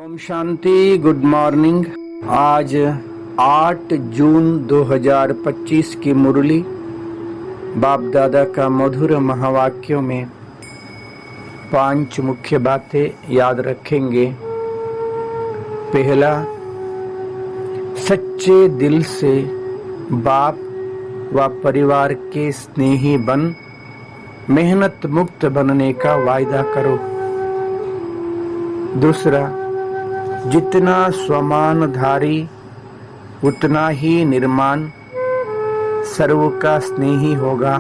Om Shanti. Good morning. आज 8 जून 2025 की मुरली बाप दादा का मधुर महावाक्यों में 5 मुख्य बातें याद रखेंगे। पहला, सच्चे दिल से बाप व परिवार के स्नेही बन मेहनत मुक्त बनने का वायदा करो। दूसरा, जितना स्वमानधारी उतना ही निर्माण सर्व का स्नेही होगा।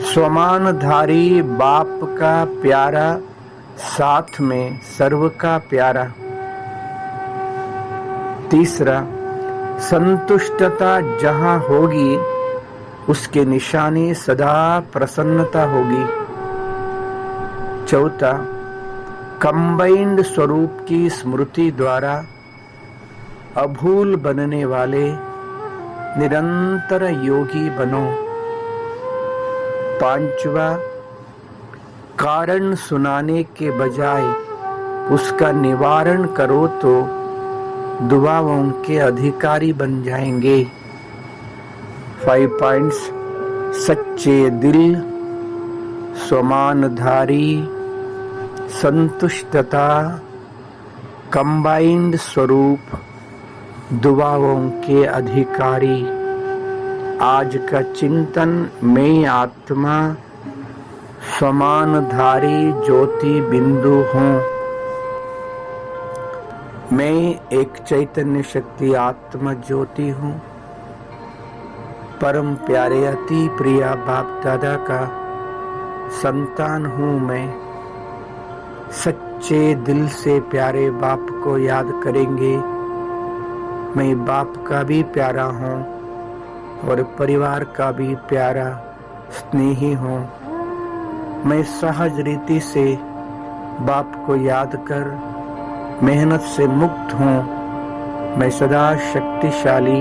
स्वमानधारी बाप का प्यारा, साथ में सर्व का प्यारा। तीसरा, संतुष्टता जहाँ होगी उसके निशानी सदा प्रसन्नता होगी। चौथा, कंबाइंड स्वरूप की स्मृति द्वारा अभूल बनने वाले निरंतर योगी बनो। पांचवा, कारण सुनाने के बजाय उसका निवारण करो तो दुआओं के अधिकारी बन जाएंगे। 5 पॉइंट्स। सच्चे दिल, स्वमानधारी, संतुष्टता, कंबाइंड स्वरूप, दुआओं के अधिकारी। आज का चिंतन, मैं आत्मा स्वमानधारी ज्योति बिंदु हूँ। मैं एक चैतन्य शक्ति आत्मा ज्योति हूँ। परम प्यारे अति प्रिया बाप दादा का संतान हूँ। मैं सच्चे दिल से प्यारे बाप को याद करेंगे। मैं बाप का भी प्यारा हूँ और परिवार का भी प्यारा स्नेही हूँ। मैं सहज रीति से बाप को याद कर मेहनत से मुक्त हूँ। मैं सदा शक्तिशाली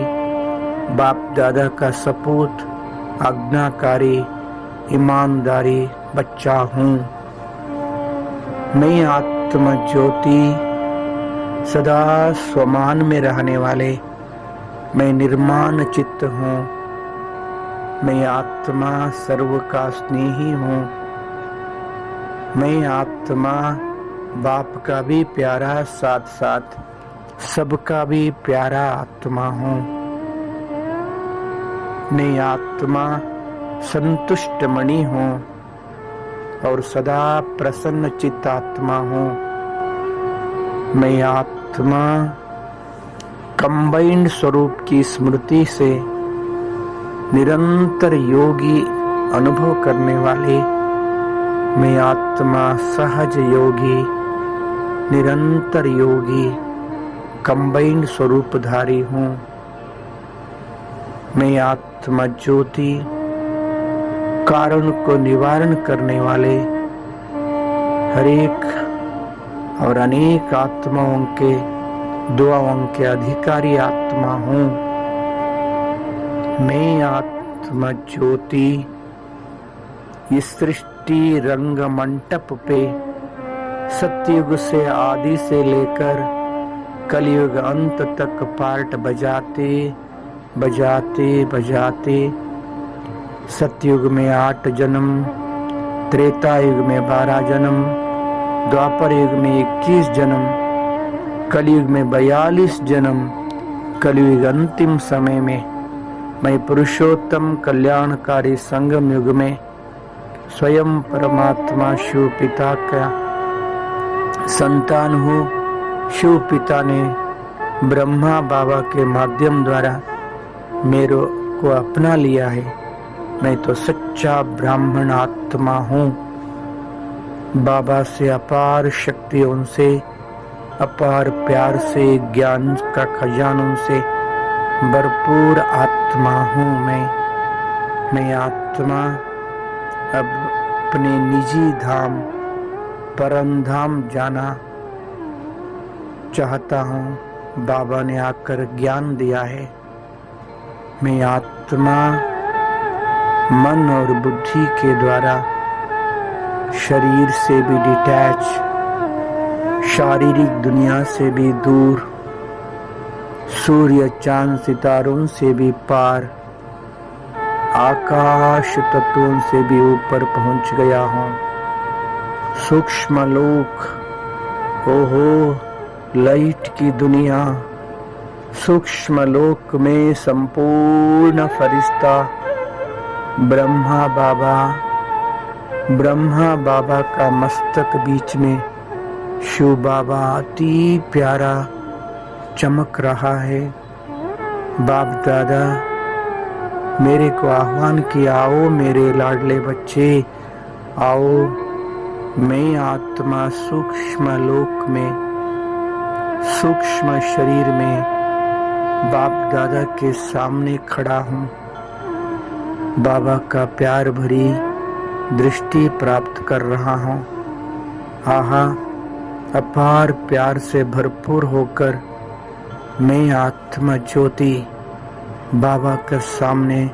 बाप दादा का सपूत, आज्ञाकारी, ईमानदारी बच्चा हूँ। मैं आत्मा ज्योति, सदा स्वमान में रहने वाले मैं निर्माण चित्त हूँ। मैं आत्मा सर्व का स्नेही हूँ। मैं आत्मा बाप का भी प्यारा, साथ साथ सबका भी प्यारा आत्मा हूँ। मैं आत्मा संतुष्ट मणि हूँ और सदा प्रसन्न चित्त आत्मा हूँ। मैं आत्मा कंबाइंड स्वरूप की स्मृति से निरंतर योगी अनुभव करने वाले मैं आत्मा सहज योगी, निरंतर योगी, कंबाइंड स्वरूपधारी हूँ। मैं आत्मा ज्योति, कारण को निवारण करने वाले हरेक और अनेक आत्माओं के दुआओं के अधिकारी आत्मा हूँ। मैं आत्मा ज्योति इस सृष्टि रंग मंडप पे सतयुग से आदि से लेकर कलयुग अंत तक पार्ट बजाते बजाते बजाते सतयुग में 8 जन्म, त्रेता युग में 12 जन्म, द्वापर युग में 21 जन्म, कलयुग में 42 जन्म, कलयुग अंतिम समय में मैं पुरुषोत्तम कल्याणकारी संगम युग में स्वयं परमात्मा शिव पिता का संतान हूँ। शिव पिता ने ब्रह्मा बाबा के माध्यम द्वारा मेरे को अपना लिया है। मैं तो सच्चा ब्राह्मण आत्मा हूँ। बाबा से अपार शक्तियों से, अपार प्यार से, ज्ञान का खजानों से भरपूर आत्मा हूँ। मैं आत्मा अब अपने निजी धाम परम धाम जाना चाहता हूँ। बाबा ने आकर ज्ञान दिया है। मैं आत्मा मन और बुद्धि के द्वारा शरीर से भी डिटैच, शारीरिक दुनिया से भी दूर, सूर्य चांद सितारों से भी पार, आकाश तत्वों से भी ऊपर पहुंच गया हूँ। सूक्ष्म लोक, ओहो लाइट की दुनिया, सूक्ष्म लोक में संपूर्ण फरिश्ता ब्रह्मा बाबा का मस्तक बीच में शिव बाबा अति प्यारा चमक रहा है। बाप दादा मेरे को आह्वान किया, आओ मेरे लाडले बच्चे, आओ मैं आत्मा सूक्ष्म लोक में, सूक्ष्म शरीर में बाप दादा के सामने खड़ा हूँ। बाबा का प्यार भरी दृष्टि प्राप्त कर रहा हूँ। आहा, अपार प्यार से भरपूर होकर मैं आत्मा ज्योति बाबा के सामने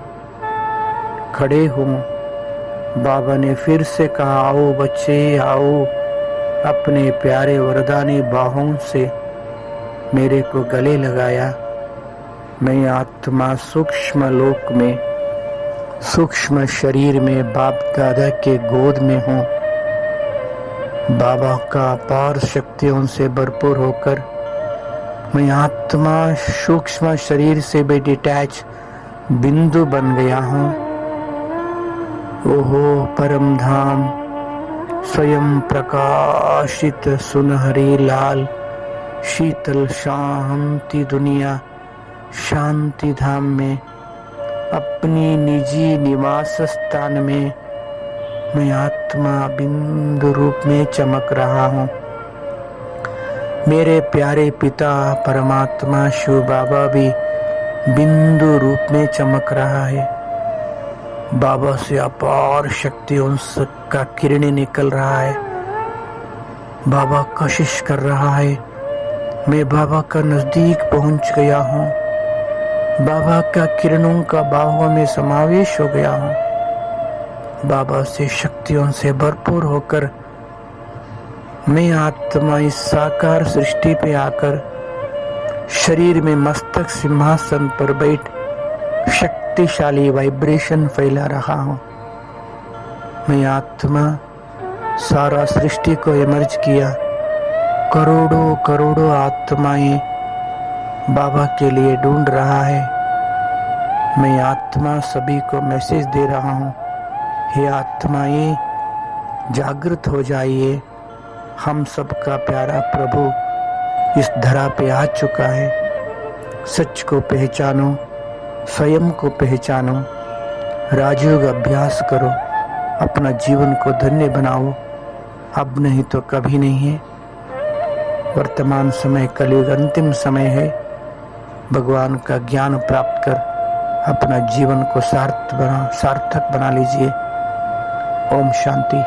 खड़े हूँ। बाबा ने फिर से कहा, आओ बच्चे आओ, अपने प्यारे वरदानी बाहों से मेरे को गले लगाया। मैं आत्मा सूक्ष्म लोक में, सूक्ष्म शरीर में बाप दादा के गोद में हूँ। बाबा का अपार शक्तियों से भरपूर होकर मैं आत्मा सूक्ष्म शरीर से भी डिटैच बिंदु बन गया हूँ। ओहो परम धाम, स्वयं प्रकाशित सुनहरी लाल शीतल शांति दुनिया, शांति धाम में अपनी निजी निवास स्थान में मैं आत्मा बिंदु रूप में चमक रहा हूँ। मेरे प्यारे पिता परमात्मा शिव बाबा भी बिंदु रूप में चमक रहा है। बाबा से अपार शक्तियों का किरण निकल रहा है। बाबा कोशिश कर रहा है। मैं बाबा का नजदीक पहुंच गया हूँ। बाबा का किरणों का बाहों में समावेश हो गया हूँ। बाबा से शक्तियों से भरपूर होकर मैं आत्मा इस साकार सृष्टि पे आकर शरीर में मस्तक सिंहासन पर बैठ शक्तिशाली वाइब्रेशन फैला रहा हूँ। मैं आत्मा सारा सृष्टि को इमर्ज किया। करोड़ों करोड़ों आत्माएं बाबा के लिए ढूंढ रहा है। मैं आत्मा सभी को मैसेज दे रहा हूँ, हे आत्माएं जागृत हो जाइए। हम सबका प्यारा प्रभु इस धरा पे आ चुका है। सच को पहचानो, स्वयं को पहचानो, राजयोग अभ्यास करो, अपना जीवन को धन्य बनाओ। अब नहीं तो कभी नहीं है। वर्तमान समय कलयुग अंतिम समय है। भगवान का ज्ञान प्राप्त कर अपना जीवन को सार्थक बना लीजिए। ओम शांति।